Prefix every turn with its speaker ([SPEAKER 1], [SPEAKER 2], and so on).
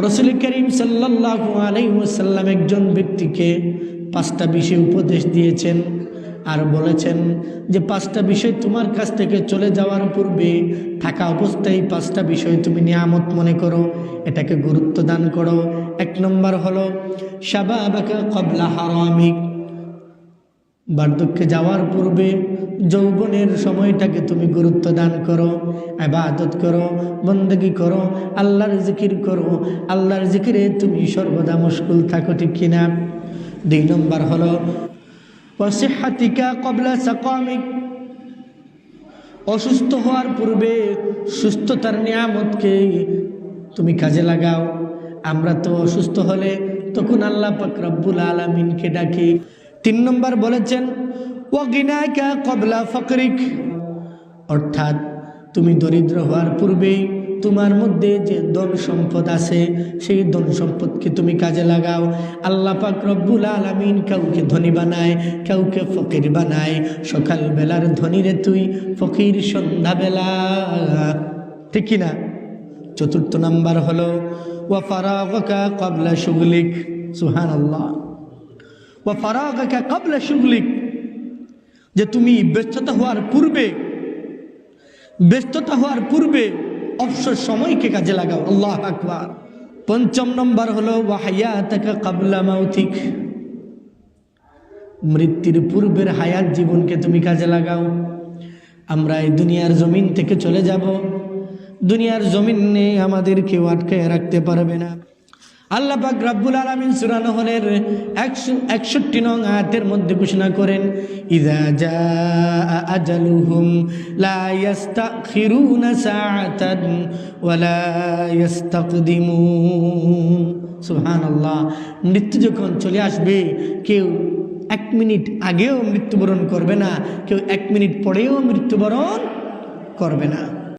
[SPEAKER 1] রাসূল করিম সাল্লাল্লাহু আলাইহি ওয়াসাল্লাম একজন ব্যক্তিকে 5টা বিষয় উপদেশ দিয়েছেন আর বলেছেন যে 5টা বিষয় তোমার কাছ থেকে চলে যাওয়ার পূর্বে থাকা অবস্থায় 5টা বিষয় তুমি নিয়ামত মনে করো, এটাকে গুরুত্ব দান করো। 1 নম্বর হলো শাবাবাকা ক্বাবলা হারামিক, বার্ধক্যে যাওয়ার পূর্বে যৌবনের সময়টাকে তুমি গুরুত্ব দান করো, ইবাদত করো, বন্দেগী করো, আল্লাহর জিকির করো। আল্লাহর জিকিরে তুমি সর্বদা মশগুল থাকো, ঠিক কিনা? 2 নম্বর হলো ওয়াসিহাতিকা ক্বাবলা সাকামিক, অসুস্থ হওয়ার পূর্বে সুস্থতার নিয়ামতকে তুমি কাজে লাগাও। আমরা তো অসুস্থ হলে তখন আল্লাহ পাক রব্বুল আলামিনকে ডাকি। 3 নম্বর বলেছেন ওয়াগিনাকা ক্বাবলা ফাকরিক, অর্থাৎ তুমি দরিদ্র হওয়ার পূর্বেই তোমার মধ্যে যে ধন সম্পদ আছে সেই ধন সম্পদকে তুমি কাজে লাগাও। আল্লাহ পাক রব্বুল আলামিন কাউকে ধনী বানায়, কাউকে ফকির বানায়। সকালবেলার ধনীরে তুই, ফকির সন্ধ্যাবেলা, ঠিক কিনা? 4 নম্বর হলো ওয়া ফারাগাকা ক্বাবলা শুগলিক, সুবহানাল্লাহ, ওয়া ফারাগাকা ক্বাবলা শুগলিক, যে তুমি ব্যস্ততা হওয়ার পূর্বে অবসর সময়কে কাজে লাগাও। আল্লাহু আকবার। 5 নম্বর হলো ওয়া হায়াতাকা ক্বাবলা মাউতিক, মৃত্যুর পূর্বের হায়াত জীবনকে তুমি কাজে লাগাও। আমরা এই দুনিয়ার জমিন থেকে চলে যাব, দুনিয়ার জমিনে আমাদের কেউ আটকায় রাখতে পারবে না। আল্লাহ পাক রব্বুল আলামিন সূরা নহলের 61 নং আয়াতের মধ্যে ঘোষণা করেন ইযা জাআ আজালুহুম লা ইস্তাখিরুনা সাআতান ওয়া লা ইস্তাকদিমুন। সুবহানাল্লাহ। মৃত্যু যখন চলে আসবে কেউ 1 মিনিট আগেও মৃত্যুবরণ করবে না, কেউ 1 মিনিট পরেও মৃত্যুবরণ করবে না।